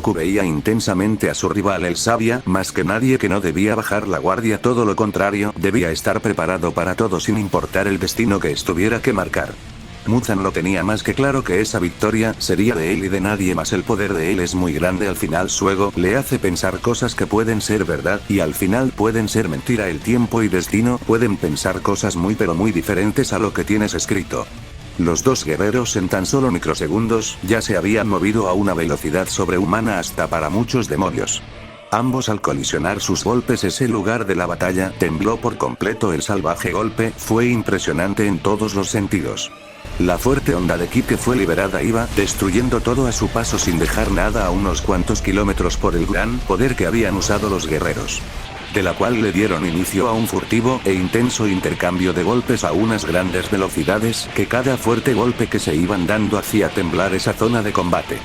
Goku veía intensamente a su rival. Él sabía, más que nadie, que no debía bajar la guardia, todo lo contrario, debía estar preparado para todo sin importar el destino que estuviera que marcar. Muzan lo tenía más que claro que esa victoria sería de él y de nadie más. El poder de él es muy grande. Al final su ego le hace pensar cosas que pueden ser verdad y al final pueden ser mentira. El tiempo y destino pueden pensar cosas muy pero muy diferentes a lo que tienes escrito. Los dos guerreros en tan solo microsegundos ya se habían movido a una velocidad sobrehumana hasta para muchos demonios. Ambos al colisionar sus golpes, ese lugar de la batalla tembló por completo. El salvaje golpe fue impresionante en todos los sentidos. La fuerte onda de ki que fue liberada iba destruyendo todo a su paso sin dejar nada a unos cuantos kilómetros por el gran poder que habían usado los guerreros. De la cual le dieron inicio a un furtivo e intenso intercambio de golpes a unas grandes velocidades que cada fuerte golpe que se iban dando hacía temblar esa zona de combate.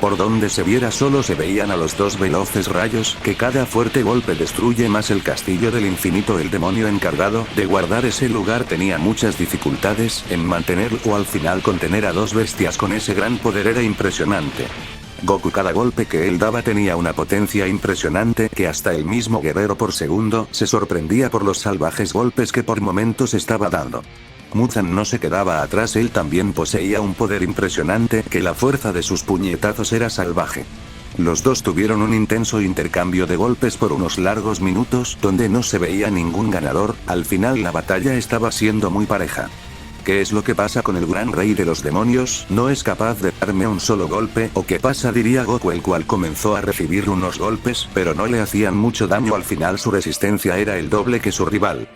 Por donde se viera solo se veían a los dos veloces rayos que cada fuerte golpe destruye más. El castillo del infinito, el demonio encargado de guardar ese lugar, tenía muchas dificultades en mantenerlo o al final contener a dos bestias con ese gran poder era impresionante. Goku, cada golpe que él daba tenía una potencia impresionante que hasta el mismo guerrero por segundo se sorprendía por los salvajes golpes que por momentos estaba dando. Muzan no se quedaba atrás, él también poseía un poder impresionante que la fuerza de sus puñetazos era salvaje. Los dos tuvieron un intenso intercambio de golpes por unos largos minutos donde no se veía ningún ganador. Al final la batalla estaba siendo muy pareja. ¿Qué es lo que pasa con el gran rey de los demonios? ¿No es capaz de darme un solo golpe? ¿O qué pasa?, diría Goku, el cual comenzó a recibir unos golpes, pero no le hacían mucho daño. Al final su resistencia era el doble que su rival.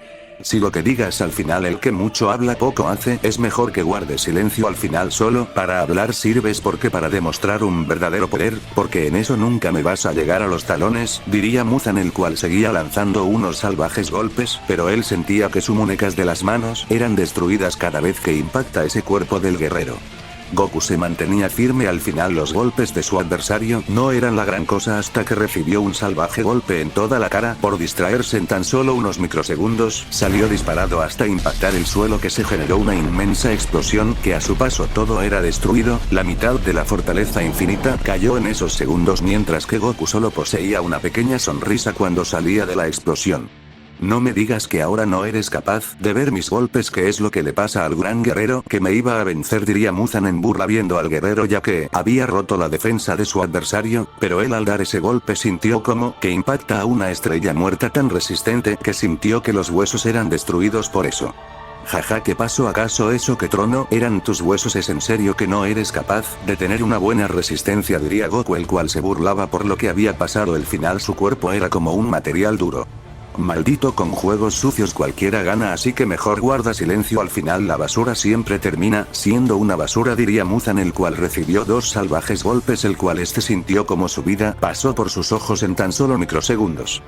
Si lo que digas al final el que mucho habla poco hace, es mejor que guardes silencio. Al final solo para hablar sirves porque para demostrar un verdadero poder, porque en eso nunca me vas a llegar a los talones, diría Muzan, el cual seguía lanzando unos salvajes golpes, pero él sentía que sus muñecas de las manos eran destruidas cada vez que impacta ese cuerpo del guerrero. Goku se mantenía firme. Al final los golpes de su adversario no eran la gran cosa hasta que recibió un salvaje golpe en toda la cara. Por distraerse en tan solo unos microsegundos, salió disparado hasta impactar el suelo, que se generó una inmensa explosión que a su paso todo era destruido. La mitad de la fortaleza infinita cayó en esos segundos, mientras que Goku solo poseía una pequeña sonrisa cuando salía de la explosión. No me digas que ahora no eres capaz de ver mis golpes. ¿Qué es lo que le pasa al gran guerrero que me iba a vencer?, diría Muzan en burla viendo al guerrero, ya que había roto la defensa de su adversario, pero él al dar ese golpe sintió como que impacta a una estrella muerta tan resistente que sintió que los huesos eran destruidos por eso. Jaja, ¿qué pasó? ¿Acaso eso que trono eran tus huesos? ¿Es en serio que no eres capaz de tener una buena resistencia?, diría Goku, el cual se burlaba por lo que había pasado. Al final su cuerpo era como un material duro. Maldito, con juegos sucios cualquiera gana, así que mejor guarda silencio. Al final la basura siempre termina siendo una basura, diría Muzan, el cual recibió dos salvajes golpes, el cual sintió como su vida pasó por sus ojos en tan solo microsegundos.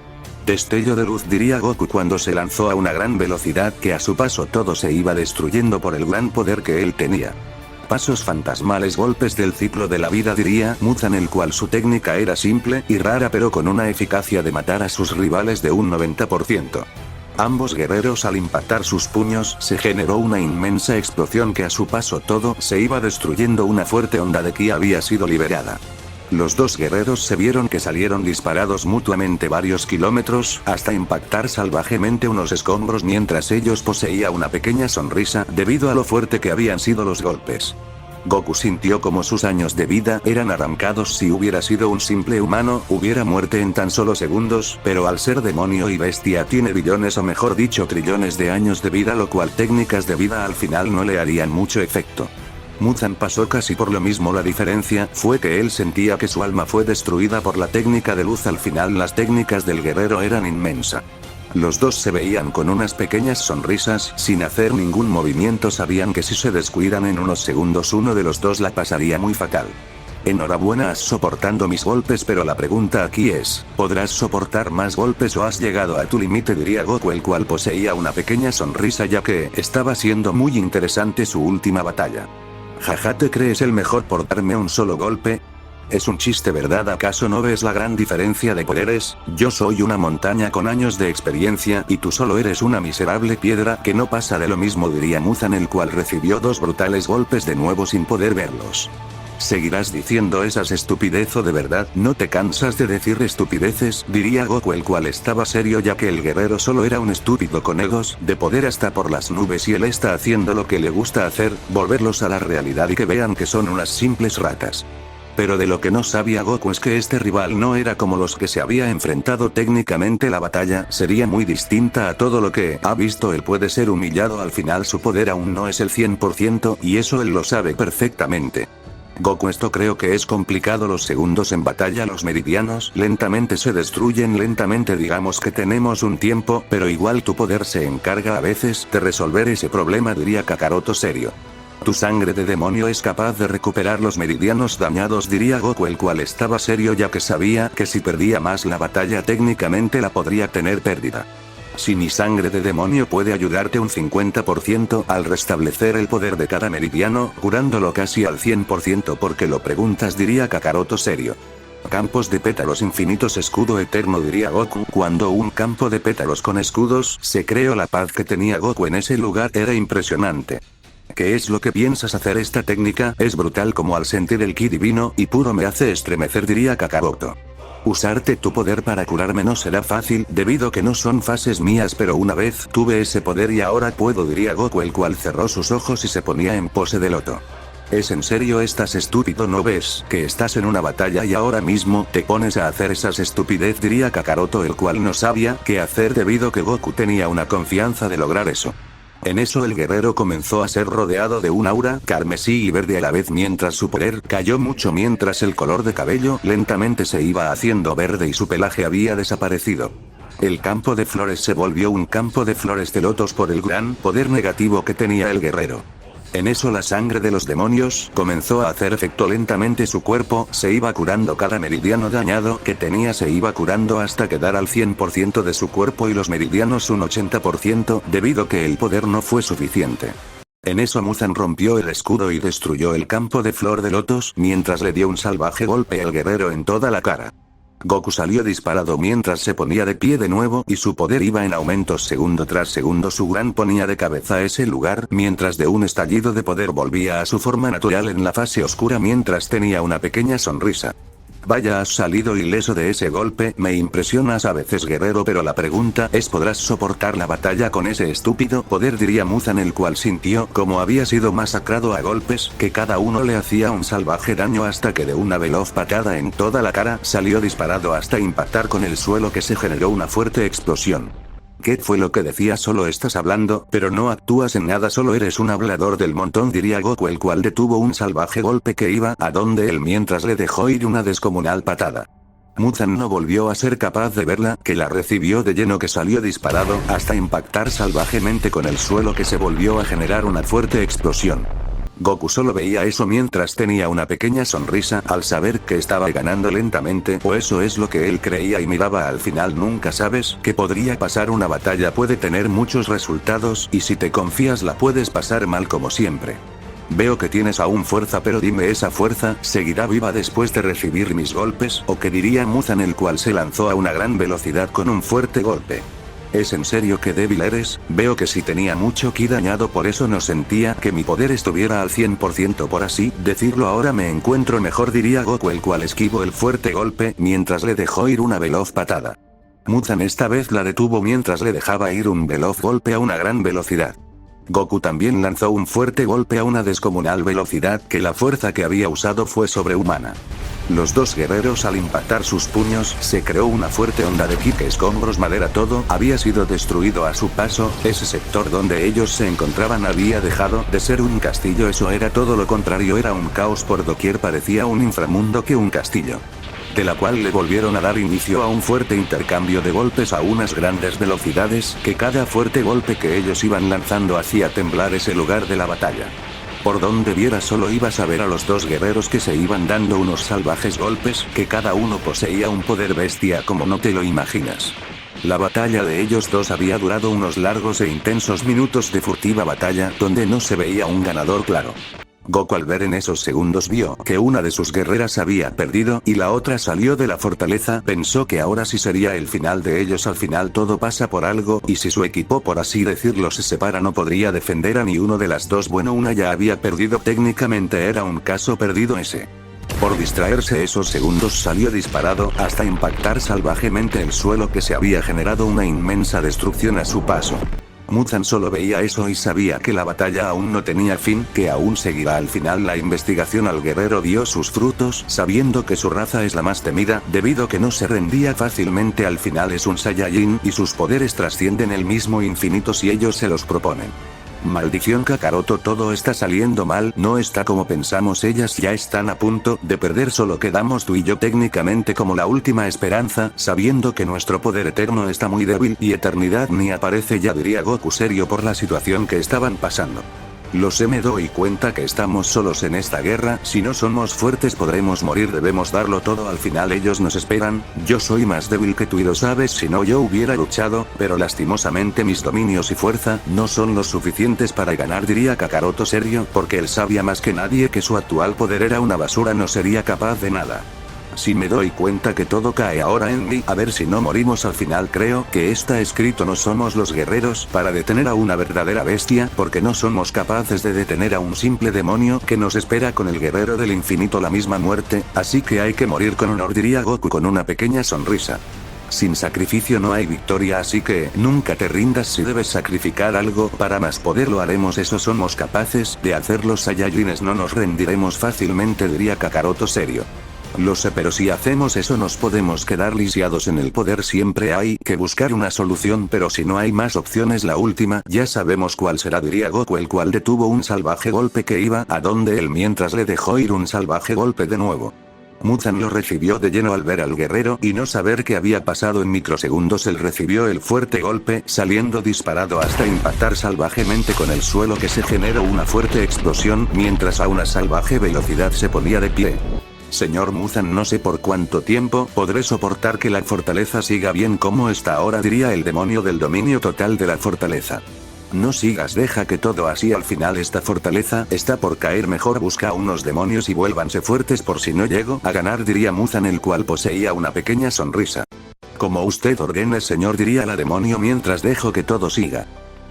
Destello de luz, diría Goku, cuando se lanzó a una gran velocidad que a su paso todo se iba destruyendo por el gran poder que él tenía. Pasos fantasmales, golpes del ciclo de la vida, diría Muzan, el cual su técnica era simple y rara, pero con una eficacia de matar a sus rivales de un 90%. Ambos guerreros al impactar sus puños se generó una inmensa explosión que a su paso todo se iba destruyendo. Una fuerte onda de ki había sido liberada. Los dos guerreros se vieron que salieron disparados mutuamente varios kilómetros, hasta impactar salvajemente unos escombros, mientras ellos poseía una pequeña sonrisa debido a lo fuerte que habían sido los golpes. Goku sintió como sus años de vida eran arrancados. Si hubiera sido un simple humano, hubiera muerto en tan solo segundos, pero al ser demonio y bestia tiene billones, o mejor dicho trillones de años de vida, lo cual técnicas de vida al final no le harían mucho efecto. Muzan pasó casi por lo mismo. La diferencia fue que él sentía que su alma fue destruida por la técnica de luz. Al final las técnicas del guerrero eran inmensas. Los dos se veían con unas pequeñas sonrisas, sin hacer ningún movimiento. Sabían que si se descuidan en unos segundos uno de los dos la pasaría muy fatal. Enhorabuena, has soportando mis golpes, pero la pregunta aquí es, ¿podrás soportar más golpes o has llegado a tu límite?, diría Goku, el cual poseía una pequeña sonrisa ya que estaba siendo muy interesante su última batalla. Jaja, ¿te crees el mejor por darme un solo golpe? Es un chiste, ¿verdad? ¿Acaso no ves la gran diferencia de poderes? Yo soy una montaña con años de experiencia y tú solo eres una miserable piedra que no pasa de lo mismo, diría Muzan, el cual recibió dos brutales golpes de nuevo sin poder verlos. ¿Seguirás diciendo esas estupideces o de verdad no te cansas de decir estupideces? Diría Goku, el cual estaba serio ya que el guerrero solo era un estúpido con egos de poder hasta por las nubes y él está haciendo lo que le gusta hacer, volverlos a la realidad y que vean que son unas simples ratas. Pero de lo que no sabía Goku es que este rival no era como los que se había enfrentado. Técnicamente la batalla sería muy distinta a todo lo que ha visto. Él puede ser humillado, al final su poder aún no es el 100% y eso él lo sabe perfectamente. Goku, esto creo que es complicado. Los segundos en batalla, los meridianos lentamente se destruyen lentamente. Digamos que tenemos un tiempo, pero igual tu poder se encarga a veces de resolver ese problema, diría Kakaroto serio. Tu sangre de demonio es capaz de recuperar los meridianos dañados, diría Goku, el cual estaba serio ya que sabía que si perdía más la batalla técnicamente la podría tener pérdida. Si mi sangre de demonio puede ayudarte un 50% al restablecer el poder de cada meridiano, curándolo casi al 100%, porque lo preguntas, diría Kakaroto serio. Campos de pétalos infinitos, escudo eterno, diría Goku. Cuando un campo de pétalos con escudos se creó, la paz que tenía Goku en ese lugar era impresionante. ¿Qué es lo que piensas hacer? Esta técnica es brutal, como al sentir el ki divino y puro me hace estremecer, diría Kakaroto. Usarte tu poder para curarme no será fácil, debido que no son fases mías, pero una vez tuve ese poder y ahora puedo, diría Goku, el cual cerró sus ojos y se ponía en pose de loto. ¿Es en serio? ¿Estás estúpido? ¿No ves que estás en una batalla y ahora mismo te pones a hacer esas estupidez? Diría Kakaroto, el cual no sabía qué hacer debido que Goku tenía una confianza de lograr eso. En eso el guerrero comenzó a ser rodeado de un aura carmesí y verde a la vez, mientras su poder cayó mucho, mientras el color de cabello lentamente se iba haciendo verde y su pelaje había desaparecido. El campo de flores se volvió un campo de flores de lotos por el gran poder negativo que tenía el guerrero. En eso la sangre de los demonios comenzó a hacer efecto lentamente, su cuerpo se iba curando, cada meridiano dañado que tenía se iba curando hasta quedar al 100% de su cuerpo y los meridianos un 80%, debido que el poder no fue suficiente. En eso Muzan rompió el escudo y destruyó el campo de flor de lotos mientras le dio un salvaje golpe al guerrero en toda la cara. Goku salió disparado mientras se ponía de pie de nuevo y su poder iba en aumentos segundo tras segundo. Su gran ponía de cabeza a ese lugar mientras de un estallido de poder volvía a su forma natural en la fase oscura mientras tenía una pequeña sonrisa. Vaya, has salido ileso de ese golpe, me impresionas a veces, guerrero, pero la pregunta es, ¿podrás soportar la batalla con ese estúpido poder? Diría Muzan, el cual sintió como había sido masacrado a golpes, que cada uno le hacía un salvaje daño hasta que de una veloz patada en toda la cara salió disparado hasta impactar con el suelo, que se generó una fuerte explosión. ¿Qué fue lo que decías? Solo estás hablando, pero no actúas en nada, solo eres un hablador del montón, diría Goku, el cual detuvo un salvaje golpe que iba a donde él mientras le dejó ir una descomunal patada. Muzan no volvió a ser capaz de verla, que la recibió de lleno, que salió disparado hasta impactar salvajemente con el suelo, que se volvió a generar una fuerte explosión. Goku solo veía eso mientras tenía una pequeña sonrisa al saber que estaba ganando lentamente, o eso es lo que él creía, y miraba al final. Nunca sabes qué podría pasar, una batalla puede tener muchos resultados y si te confías la puedes pasar mal como siempre. Veo que tienes aún fuerza, pero dime, ¿esa fuerza seguirá viva después de recibir mis golpes? ¿O qué? Diría Muzan, el cual se lanzó a una gran velocidad con un fuerte golpe. ¿Es en serio que débil eres? Veo que sí tenía mucho ki dañado, por eso no sentía que mi poder estuviera al 100%, por así decirlo. Ahora me encuentro mejor, diría Goku, el cual esquivó el fuerte golpe mientras le dejó ir una veloz patada. Muzan esta vez la detuvo mientras le dejaba ir un veloz golpe a una gran velocidad. Goku también lanzó un fuerte golpe a una descomunal velocidad, que la fuerza que había usado fue sobrehumana. Los dos guerreros, al impactar sus puños, se creó una fuerte onda de ki, que escombros, madera, todo había sido destruido a su paso. Ese sector donde ellos se encontraban había dejado de ser un castillo, eso era todo lo contrario, era un caos por doquier, parecía un inframundo que un castillo. De la cual le volvieron a dar inicio a un fuerte intercambio de golpes a unas grandes velocidades, que cada fuerte golpe que ellos iban lanzando hacía temblar ese lugar de la batalla. Por donde vieras solo ibas a ver a los dos guerreros que se iban dando unos salvajes golpes, que cada uno poseía un poder bestia como no te lo imaginas. La batalla de ellos dos había durado unos largos e intensos minutos de furtiva batalla, donde no se veía un ganador claro. Goku al ver en esos segundos vio que una de sus guerreras había perdido y la otra salió de la fortaleza. Pensó que ahora sí sería el final de ellos. Al final todo pasa por algo, y si su equipo por así decirlo se separa no podría defender a ni uno de las dos. Bueno, una ya había perdido, técnicamente era un caso perdido ese. Por distraerse esos segundos salió disparado hasta impactar salvajemente el suelo, que se había generado una inmensa destrucción a su paso. Muzan solo veía eso y sabía que la batalla aún no tenía fin, que aún seguirá. Al final la investigación al guerrero dio sus frutos, sabiendo que su raza es la más temida, debido que no se rendía fácilmente. Al final es un Saiyajin, y sus poderes trascienden el mismo infinito si ellos se los proponen. Maldición Kakaroto, todo está saliendo mal, no está como pensamos, ellas ya están a punto de perder, solo quedamos tú y yo técnicamente como la última esperanza, sabiendo que nuestro poder eterno está muy débil y eternidad ni aparece ya, diría Goku serio por la situación que estaban pasando. Lo sé, me doy cuenta que estamos solos en esta guerra, si no somos fuertes podremos morir, debemos darlo todo, al final ellos nos esperan, yo soy más débil que tú y lo sabes, si no yo hubiera luchado, pero lastimosamente mis dominios y fuerza no son los suficientes para ganar, diría Kakaroto serio, porque él sabía más que nadie que su actual poder era una basura, no sería capaz de nada. Si me doy cuenta que todo cae ahora en mí, a ver si no morimos al final. Creo que está escrito, no somos los guerreros para detener a una verdadera bestia, porque no somos capaces de detener a un simple demonio que nos espera con el guerrero del infinito, la misma muerte, así que hay que morir con honor, diría Goku con una pequeña sonrisa. Sin sacrificio no hay victoria, así que nunca te rindas. Si debes sacrificar algo para más poder lo haremos, eso somos capaces de hacer los Saiyajines, no nos rendiremos fácilmente, diría Kakaroto serio. Lo sé, pero si hacemos eso nos podemos quedar lisiados en el poder, siempre hay que buscar una solución, pero si no hay más opciones la última ya sabemos cuál será, diría Goku, el cual detuvo un salvaje golpe que iba a donde él mientras le dejó ir un salvaje golpe de nuevo. Muzan lo recibió de lleno al ver al guerrero y no saber qué había pasado. En microsegundos él recibió el fuerte golpe, saliendo disparado hasta impactar salvajemente con el suelo, que se generó una fuerte explosión mientras a una salvaje velocidad se ponía de pie. Señor Muzan, no sé por cuánto tiempo podré soportar que la fortaleza siga bien como está ahora, diría el demonio del dominio total de la fortaleza. No sigas, deja que todo así, al final esta fortaleza está por caer, mejor busca unos demonios y vuélvanse fuertes por si no llego a ganar, diría Muzan, el cual poseía una pequeña sonrisa. Como usted ordene señor, diría la demonio mientras dejo que todo siga.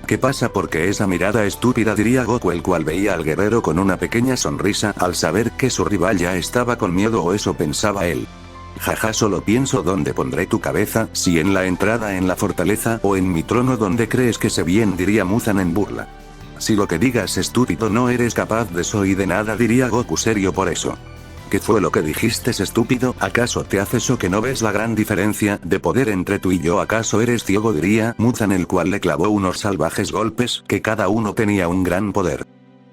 ¿Qué pasa? Porque esa mirada estúpida, diría Goku, el cual veía al guerrero con una pequeña sonrisa al saber que su rival ya estaba con miedo, o eso pensaba él. Jaja, solo pienso dónde pondré tu cabeza, si en la entrada en la fortaleza o en mi trono, donde crees que sé bien, diría Muzan en burla. Si lo que digas estúpido, no eres capaz de eso y de nada, diría Goku serio por eso. ¿Qué fue lo que dijiste, estúpido? ¿Acaso te haces o que no ves la gran diferencia de poder entre tú y yo? ¿Acaso eres ciego? Diría Muzan, el cual le clavó unos salvajes golpes, que cada uno tenía un gran poder.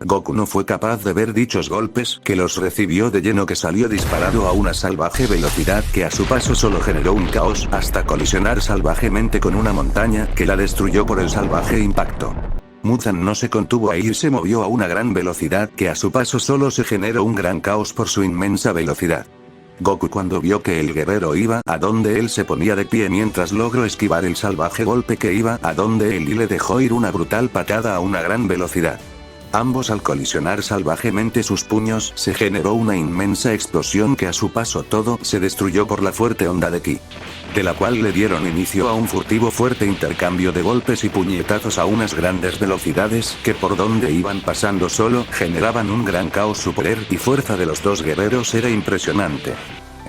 Goku no fue capaz de ver dichos golpes, que los recibió de lleno, que salió disparado a una salvaje velocidad que a su paso solo generó un caos, hasta colisionar salvajemente con una montaña, que la destruyó por el salvaje impacto. Muzan no se contuvo ahí y se movió a una gran velocidad, que a su paso solo se generó un gran caos por su inmensa velocidad. Goku, cuando vio que el guerrero iba a donde él, se ponía de pie mientras logró esquivar el salvaje golpe que iba a donde él y le dejó ir una brutal patada a una gran velocidad. Ambos, al colisionar salvajemente sus puños, se generó una inmensa explosión que a su paso todo se destruyó por la fuerte onda de ki, de la cual le dieron inicio a un furtivo fuerte intercambio de golpes y puñetazos a unas grandes velocidades, que por donde iban pasando solo generaban un gran caos. Su poder y fuerza de los dos guerreros era impresionante.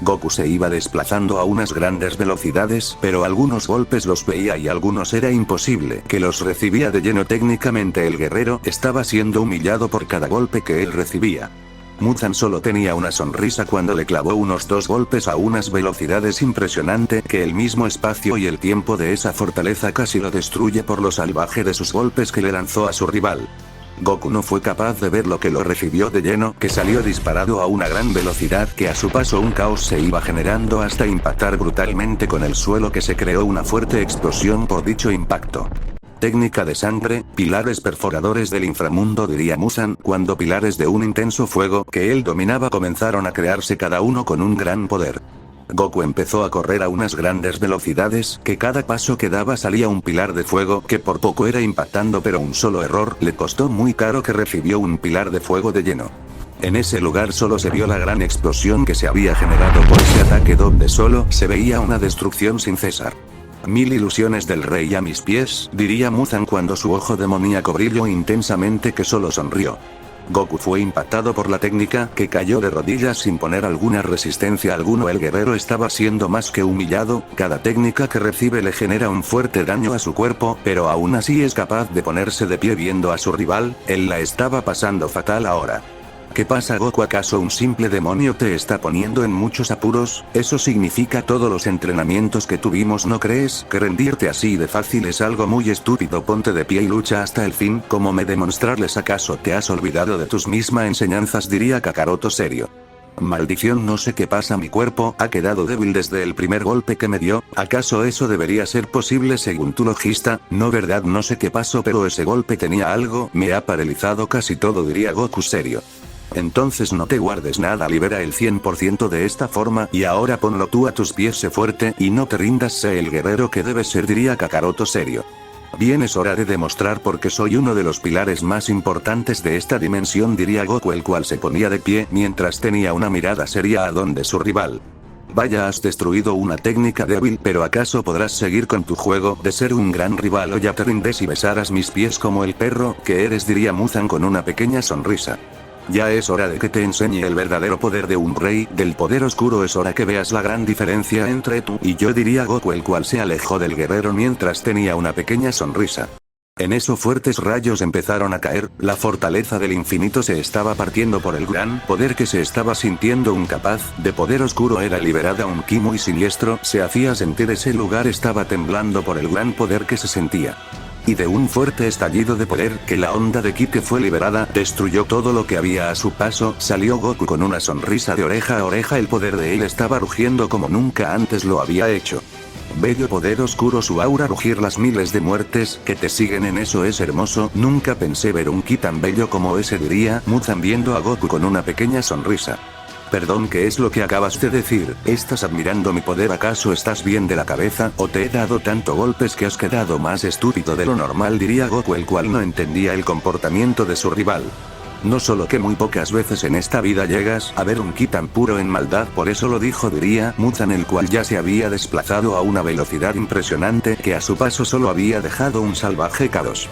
Goku se iba desplazando a unas grandes velocidades, pero algunos golpes los veía y algunos era imposible que los recibía de lleno. Técnicamente el guerrero estaba siendo humillado por cada golpe que él recibía. Muzan solo tenía una sonrisa cuando le clavó unos dos golpes a unas velocidades impresionante, que el mismo espacio y el tiempo de esa fortaleza casi lo destruye por lo salvaje de sus golpes que le lanzó a su rival. Goku no fue capaz de ver lo que lo recibió de lleno, que salió disparado a una gran velocidad, que a su paso un caos se iba generando hasta impactar brutalmente con el suelo, que se creó una fuerte explosión por dicho impacto. Técnica de sangre, pilares perforadores del inframundo, diría Muzan, cuando pilares de un intenso fuego que él dominaba comenzaron a crearse, cada uno con un gran poder. Goku empezó a correr a unas grandes velocidades, que cada paso que daba salía un pilar de fuego que por poco era impactando, pero un solo error le costó muy caro, que recibió un pilar de fuego de lleno. En ese lugar solo se vio la gran explosión que se había generado por ese ataque, donde solo se veía una destrucción sin cesar. Mil ilusiones del rey a mis pies, diría Muzan cuando su ojo demoníaco brilló intensamente, que solo sonrió. Goku fue impactado por la técnica, que cayó de rodillas sin poner alguna resistencia alguno. El guerrero estaba siendo más que humillado, cada técnica que recibe le genera un fuerte daño a su cuerpo, pero aún así es capaz de ponerse de pie viendo a su rival. Él la estaba pasando fatal ahora. ¿Qué pasa, Goku? ¿Acaso un simple demonio te está poniendo en muchos apuros? Eso significa todos los entrenamientos que tuvimos. ¿No crees que rendirte así de fácil es algo muy estúpido? Ponte de pie y lucha hasta el fin. ¿Cómo me demostrarles? ¿Acaso te has olvidado de tus mismas enseñanzas? Diría Kakaroto serio. Maldición, no sé qué pasa, mi cuerpo ha quedado débil desde el primer golpe que me dio. ¿Acaso eso debería ser posible según tu logista? No, verdad, no sé qué pasó, pero ese golpe tenía algo, me ha paralizado casi todo, diría Goku serio. Entonces no te guardes nada, libera el 100% de esta forma, y ahora ponlo tú a tus pies, sé fuerte, y no te rindas, sé el guerrero que debes ser, diría Kakaroto serio. Bien, es hora de demostrar por qué soy uno de los pilares más importantes de esta dimensión, diría Goku, el cual se ponía de pie mientras tenía una mirada seria a donde su rival. Vaya, has destruido una técnica débil, pero ¿acaso podrás seguir con tu juego de ser un gran rival, o ya te rindes y besarás mis pies como el perro que eres? Diría Muzan con una pequeña sonrisa. Ya es hora de que te enseñe el verdadero poder de un rey del poder oscuro, es hora que veas la gran diferencia entre tú y yo, diría Goku, el cual se alejó del guerrero mientras tenía una pequeña sonrisa. En eso fuertes rayos empezaron a caer, la fortaleza del infinito se estaba partiendo por el gran poder que se estaba sintiendo. Un capaz de poder oscuro era liberada, un ki muy siniestro se hacía sentir, ese lugar estaba temblando por el gran poder que se sentía. Y de un fuerte estallido de poder, que la onda de ki que fue liberada destruyó todo lo que había a su paso, salió Goku con una sonrisa de oreja a oreja, el poder de él estaba rugiendo como nunca antes lo había hecho. Bello poder oscuro, su aura rugir, las miles de muertes que te siguen en eso es hermoso, nunca pensé ver un ki tan bello como ese, diría Muzan viendo a Goku con una pequeña sonrisa. Perdón, ¿qué es lo que acabas de decir? ¿Estás admirando mi poder? ¿Acaso estás bien de la cabeza? ¿O te he dado tanto golpes que has quedado más estúpido de lo normal? Diría Goku, el cual no entendía el comportamiento de su rival. No solo que muy pocas veces en esta vida llegas a ver un ki tan puro en maldad, por eso lo dijo, diría Muzan, el cual ya se había desplazado a una velocidad impresionante, que a su paso solo había dejado un salvaje caos.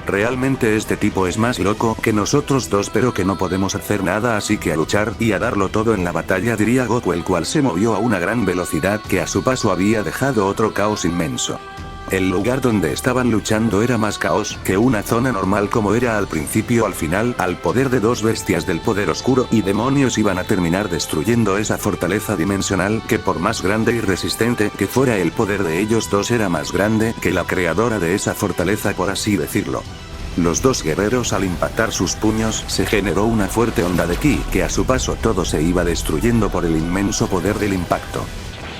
Realmente este tipo es más loco que nosotros dos, pero que no podemos hacer nada, así que a luchar y a darlo todo en la batalla, diría Goku, el cual se movió a una gran velocidad que a su paso había dejado otro caos inmenso. El lugar donde estaban luchando era más caos que una zona normal como era al principio. Al final, al poder de dos bestias del poder oscuro y demonios iban a terminar destruyendo esa fortaleza dimensional, que por más grande y resistente que fuera el poder de ellos dos era más grande que la creadora de esa fortaleza, por así decirlo. Los dos guerreros, al impactar sus puños, se generó una fuerte onda de ki, que a su paso todo se iba destruyendo por el inmenso poder del impacto,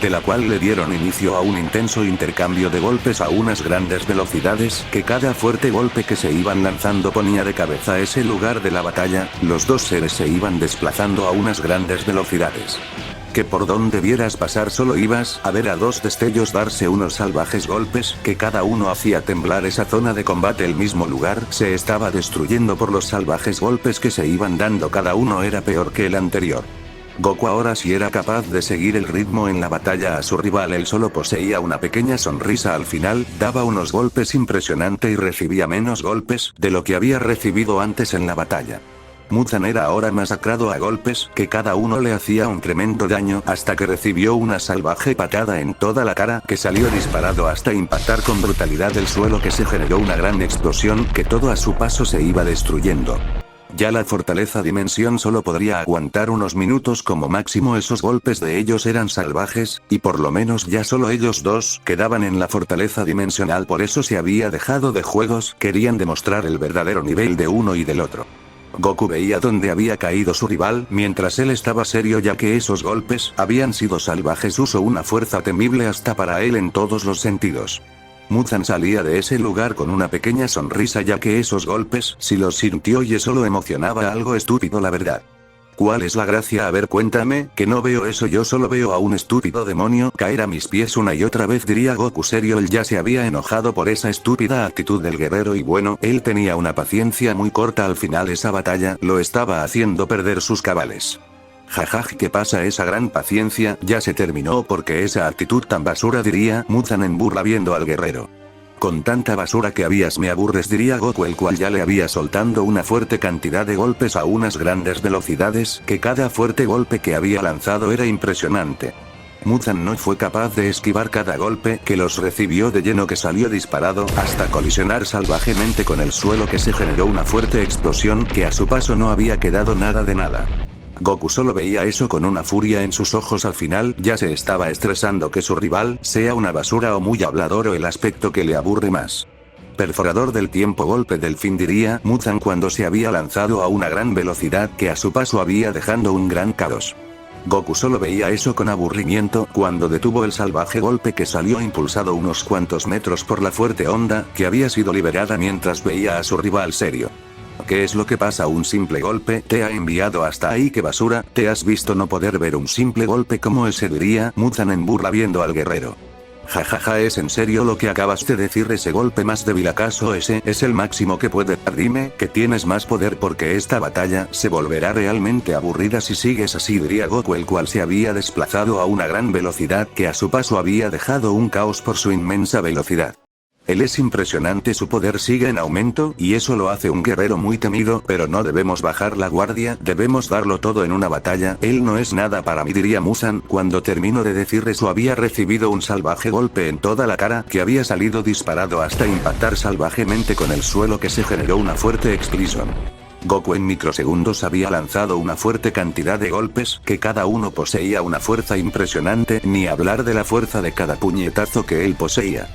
de la cual le dieron inicio a un intenso intercambio de golpes a unas grandes velocidades, que cada fuerte golpe que se iban lanzando ponía de cabeza ese lugar de la batalla. Los dos seres se iban desplazando a unas grandes velocidades, que por donde vieras pasar solo ibas a ver a dos destellos darse unos salvajes golpes, que cada uno hacía temblar esa zona de combate. El mismo lugar se estaba destruyendo por los salvajes golpes que se iban dando, cada uno era peor que el anterior. Goku ahora sí era capaz de seguir el ritmo en la batalla a su rival, él solo poseía una pequeña sonrisa al final, daba unos golpes impresionantes y recibía menos golpes de lo que había recibido antes en la batalla. Muzan era ahora masacrado a golpes, que cada uno le hacía un tremendo daño, hasta que recibió una salvaje patada en toda la cara, que salió disparado hasta impactar con brutalidad el suelo, que se generó una gran explosión, que todo a su paso se iba destruyendo. Ya la fortaleza dimensión solo podría aguantar unos minutos como máximo, esos golpes de ellos eran salvajes, y por lo menos ya solo ellos dos quedaban en la fortaleza dimensional, por eso se había dejado de juegos, querían demostrar el verdadero nivel de uno y del otro. Goku veía dónde había caído su rival, mientras él estaba serio ya que esos golpes habían sido salvajes, usó una fuerza temible hasta para él en todos los sentidos. Muzan salía de ese lugar con una pequeña sonrisa ya que esos golpes sí los sintió y eso lo emocionaba algo estúpido la verdad. ¿Cuál es la gracia? A ver, cuéntame, que no veo eso, yo solo veo a un estúpido demonio caer a mis pies una y otra vez, diría Goku serio. Él ya se había enojado por esa estúpida actitud del guerrero y bueno, él tenía una paciencia muy corta, al final esa batalla lo estaba haciendo perder sus cabales. Jajaj, ¿qué pasa? Esa gran paciencia ya se terminó porque esa actitud tan basura, diría Muzan en burla viendo al guerrero. Con tanta basura que habías me aburres, diría Goku, el cual ya le había soltando una fuerte cantidad de golpes a unas grandes velocidades, que cada fuerte golpe que había lanzado era impresionante. Muzan no fue capaz de esquivar cada golpe que los recibió de lleno, que salió disparado hasta colisionar salvajemente con el suelo, que se generó una fuerte explosión que a su paso no había quedado nada de nada. Goku solo veía eso con una furia en sus ojos, al final ya se estaba estresando que su rival sea una basura o muy hablador o el aspecto que le aburre más. Perforador del tiempo, golpe del fin, diría Muzan cuando se había lanzado a una gran velocidad que a su paso había dejando un gran caos. Goku solo veía eso con aburrimiento cuando detuvo el salvaje golpe que salió impulsado unos cuantos metros por la fuerte onda que había sido liberada mientras veía a su rival serio. ¿Qué es lo que pasa? Un simple golpe te ha enviado hasta ahí, qué basura, ¿te has visto no poder ver un simple golpe como ese? Diría Muzan en burla viendo al guerrero. Jajaja, ¿es en serio lo que acabas de decir? ¿Ese golpe más débil acaso ese es el máximo que puede dar? Dime que tienes más poder porque esta batalla se volverá realmente aburrida si sigues así, diría Goku, el cual se había desplazado a una gran velocidad que a su paso había dejado un caos por su inmensa velocidad. Él es impresionante, su poder sigue en aumento y eso lo hace un guerrero muy temido, pero no debemos bajar la guardia, debemos darlo todo en una batalla. Él no es nada para mí, diría Muzan cuando terminó de decir eso. Había recibido un salvaje golpe en toda la cara que había salido disparado hasta impactar salvajemente con el suelo, que se generó una fuerte explosión. Goku en microsegundos había lanzado una fuerte cantidad de golpes que cada uno poseía una fuerza impresionante, ni hablar de la fuerza de cada puñetazo que él poseía.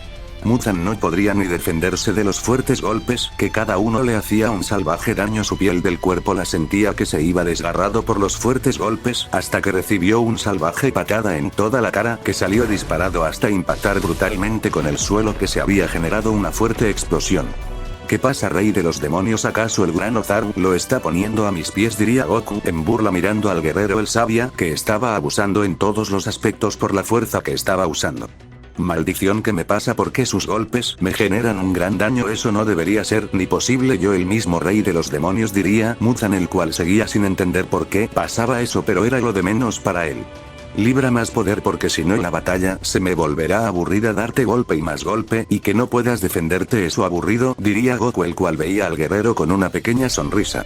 Muzan no podría ni defenderse de los fuertes golpes que cada uno le hacía un salvaje daño. Su piel del cuerpo la sentía que se iba desgarrado por los fuertes golpes hasta que recibió un salvaje patada en toda la cara que salió disparado hasta impactar brutalmente con el suelo, que se había generado una fuerte explosión. ¿Qué pasa, rey de los demonios? ¿Acaso el gran Ozaru lo está poniendo a mis pies? Diría Goku en burla mirando al guerrero. Él sabía que estaba abusando en todos los aspectos por la fuerza que estaba usando. Maldición, ¿qué me pasa? ¿Por qué sus golpes me generan un gran daño? Eso no debería ser ni posible. Yo el mismo rey de los demonios, diría Muzan, el cual seguía sin entender por qué pasaba eso, pero era lo de menos para él. Libra más poder porque si no la batalla se me volverá aburrida, darte golpe y más golpe y que no puedas defenderte, eso aburrido, diría Goku, el cual veía al guerrero con una pequeña sonrisa.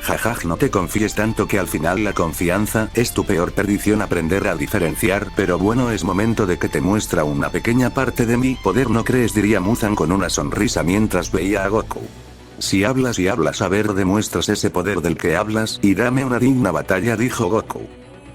Jajaj, no te confíes tanto que al final la confianza es tu peor perdición. Aprender a diferenciar, pero bueno, es momento de que te muestra una pequeña parte de mi poder, ¿no crees? Diría Muzan con una sonrisa mientras veía a Goku. Si hablas y hablas, a ver, demuestras ese poder del que hablas y dame una digna batalla, dijo Goku.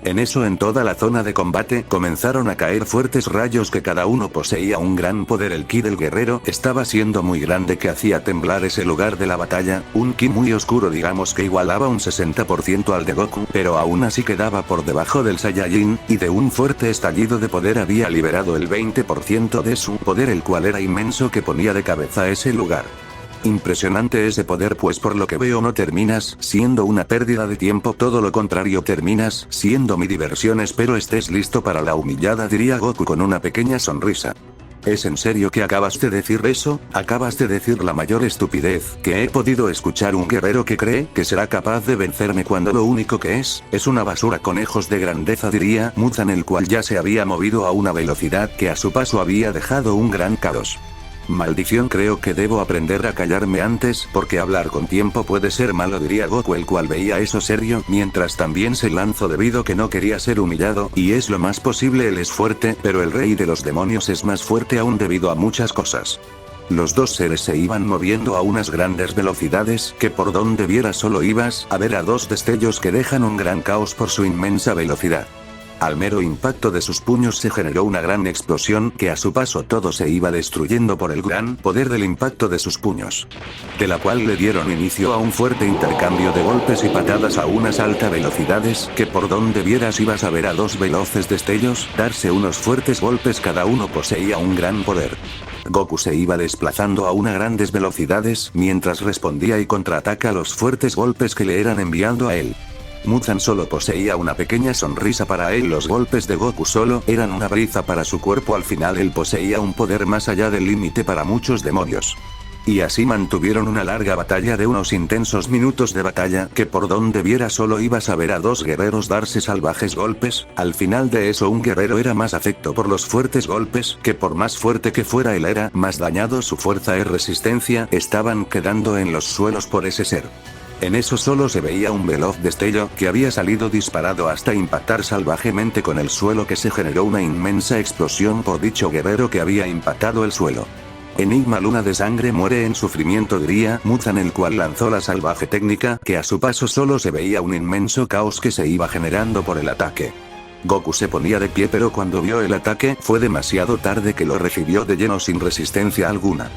En eso, en toda la zona de combate comenzaron a caer fuertes rayos que cada uno poseía un gran poder. El ki del guerrero estaba siendo muy grande que hacía temblar ese lugar de la batalla, un ki muy oscuro, digamos que igualaba un 60% al de Goku, pero aún así quedaba por debajo del Saiyajin, y de un fuerte estallido de poder había liberado el 20% de su poder, el cual era inmenso, que ponía de cabeza ese lugar. Impresionante ese poder, pues por lo que veo no terminas siendo una pérdida de tiempo, todo lo contrario, terminas siendo mi diversión. Espero estés listo para la humillada, diría Goku con una pequeña sonrisa. ¿Es en serio que acabas de decir eso? Acabas de decir la mayor estupidez que he podido escuchar. Un guerrero que cree que será capaz de vencerme cuando lo único que es una basura con ojos de grandeza, diría Muzan, el cual ya se había movido a una velocidad que a su paso había dejado un gran caos. Maldición, creo que debo aprender a callarme antes, porque hablar con tiempo puede ser malo, diría Goku, el cual veía eso serio, mientras también se lanzó debido que no quería ser humillado, y es lo más posible. Él es fuerte, pero el rey de los demonios es más fuerte aún debido a muchas cosas. Los dos seres se iban moviendo a unas grandes velocidades que por donde vieras solo ibas a ver a dos destellos que dejan un gran caos por su inmensa velocidad. Al mero impacto de sus puños se generó una gran explosión que a su paso todo se iba destruyendo por el gran poder del impacto de sus puños, de la cual le dieron inicio a un fuerte intercambio de golpes y patadas a unas altas velocidades que por donde vieras ibas a ver a dos veloces destellos darse unos fuertes golpes. Cada uno poseía un gran poder. Goku se iba desplazando a unas grandes velocidades mientras respondía y contraataca a los fuertes golpes que le eran enviando a él. Muzan solo poseía una pequeña sonrisa. Para él los golpes de Goku solo eran una brisa para su cuerpo. Al final él poseía un poder más allá del límite para muchos demonios. Y así mantuvieron una larga batalla de unos intensos minutos de batalla que por donde viera solo ibas a ver a dos guerreros darse salvajes golpes. Al final de eso un guerrero era más afecto por los fuertes golpes que por más fuerte que fuera él era más dañado. Su fuerza y resistencia estaban quedando en los suelos por ese ser. En eso solo se veía un veloz destello que había salido disparado hasta impactar salvajemente con el suelo, que se generó una inmensa explosión por dicho guerrero que había impactado el suelo. Enigma Luna de Sangre muere en sufrimiento, diría Muzan, el cual lanzó la salvaje técnica que a su paso solo se veía un inmenso caos que se iba generando por el ataque. Goku se ponía de pie, pero cuando vio el ataque fue demasiado tarde, que lo recibió de lleno sin resistencia alguna.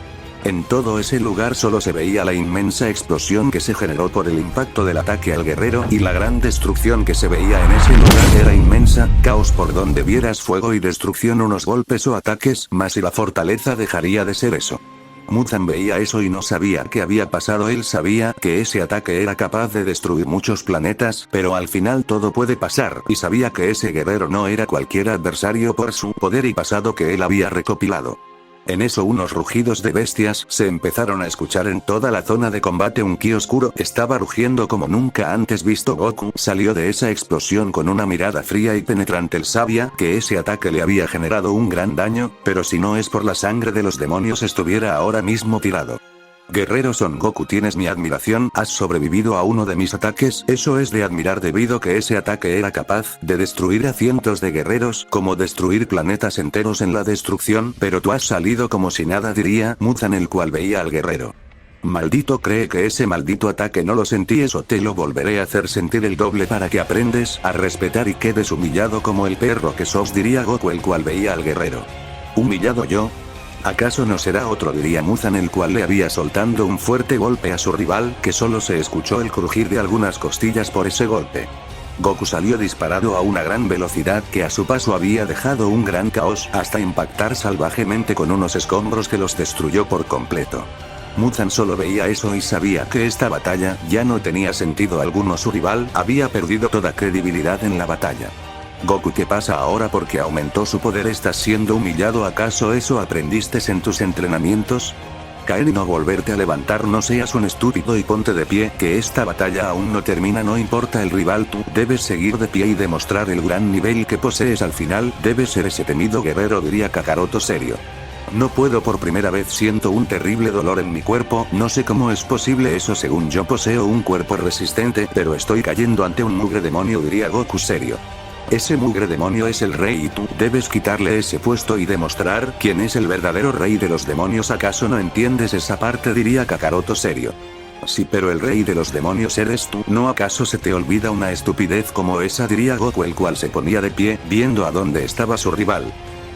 En todo ese lugar solo se veía la inmensa explosión que se generó por el impacto del ataque al guerrero, y la gran destrucción que se veía en ese lugar era inmensa, caos por donde vieras, fuego y destrucción, unos golpes o ataques más y la fortaleza dejaría de ser eso. Muzan veía eso y no sabía qué había pasado. Él sabía que ese ataque era capaz de destruir muchos planetas, pero al final todo puede pasar, y sabía que ese guerrero no era cualquier adversario por su poder y pasado que él había recopilado. En eso unos rugidos de bestias se empezaron a escuchar en toda la zona de combate. Un ki oscuro estaba rugiendo como nunca antes visto. Goku salió de esa explosión con una mirada fría y penetrante. Él sabía que ese ataque le había generado un gran daño, pero si no es por la sangre de los demonios estuviera ahora mismo tirado. Guerrero Son Goku, tienes mi admiración, has sobrevivido a uno de mis ataques, eso es de admirar debido que ese ataque era capaz de destruir a cientos de guerreros, como destruir planetas enteros en la destrucción, pero tú has salido como si nada, diría Muzan, el cual veía al guerrero. Maldito, cree que ese maldito ataque no lo sentí, eso te lo volveré a hacer sentir el doble para que aprendes a respetar y quedes humillado como el perro que sos, diría Goku, el cual veía al guerrero. ¿Humillado yo? ¿Acaso no será otro?, diría Muzan, el cual le había soltando un fuerte golpe a su rival, que solo se escuchó el crujir de algunas costillas por ese golpe. Goku salió disparado a una gran velocidad que a su paso había dejado un gran caos, hasta impactar salvajemente con unos escombros que los destruyó por completo. Muzan solo veía eso y sabía que esta batalla ya no tenía sentido alguno. Su rival había perdido toda credibilidad en la batalla. Goku, ¿qué pasa ahora? Porque aumentó su poder, estás siendo humillado. ¿Acaso eso aprendiste en tus entrenamientos? Caer y no volverte a levantar, no seas un estúpido y ponte de pie, que esta batalla aún no termina. No importa el rival, tú debes seguir de pie y demostrar el gran nivel que posees. Al final debes ser ese temido guerrero, diría Kakaroto serio. No puedo, por primera vez siento un terrible dolor en mi cuerpo, no sé cómo es posible eso. Según yo poseo un cuerpo resistente, pero estoy cayendo ante un mugre demonio, diría Goku serio. Ese mugre demonio es el rey y tú debes quitarle ese puesto y demostrar quién es el verdadero rey de los demonios. ¿Acaso no entiendes esa parte?, diría Kakaroto serio. Sí, pero el rey de los demonios eres tú, ¿no? ¿Acaso se te olvida una estupidez como esa?, diría Goku, el cual se ponía de pie, viendo a dónde estaba su rival.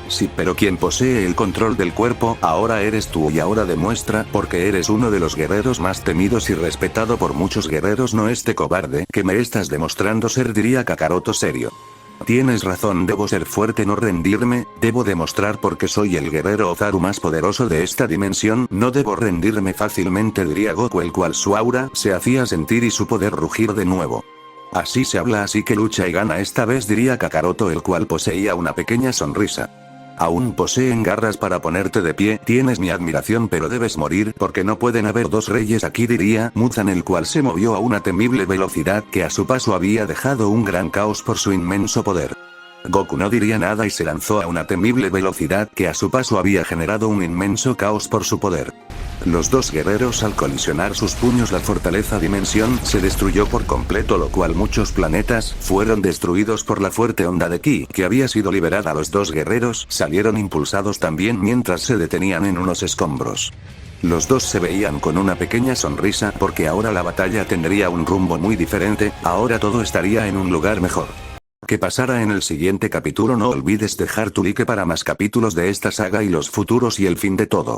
Sí, pero quien posee el control del cuerpo ahora eres tú, y ahora demuestra, porque eres uno de los guerreros más temidos y respetado por muchos guerreros, no este cobarde que me estás demostrando ser, diría Kakaroto serio. Tienes razón, debo ser fuerte, no rendirme, debo demostrar porque soy el guerrero Ozaru más poderoso de esta dimensión, no debo rendirme fácilmente, diría Goku, el cual su aura se hacía sentir y su poder rugir de nuevo. Así se habla, así que lucha y gana esta vez, diría Kakaroto, el cual poseía una pequeña sonrisa. Aún poseen garras para ponerte de pie, tienes mi admiración, pero debes morir porque no pueden haber dos reyes aquí, diría Muzan, el cual se movió a una temible velocidad que a su paso había dejado un gran caos por su inmenso poder. Goku no diría nada y se lanzó a una temible velocidad que a su paso había generado un inmenso caos por su poder. Los dos guerreros, al colisionar sus puños, la fortaleza dimensión se destruyó por completo, lo cual muchos planetas fueron destruidos por la fuerte onda de ki que había sido liberada. Los dos guerreros salieron impulsados también mientras se detenían en unos escombros. Los dos se veían con una pequeña sonrisa porque ahora la batalla tendría un rumbo muy diferente, ahora todo estaría en un lugar mejor. ¿Qué pasará en el siguiente capítulo? No olvides dejar tu like para más capítulos de esta saga y los futuros y el fin de todo.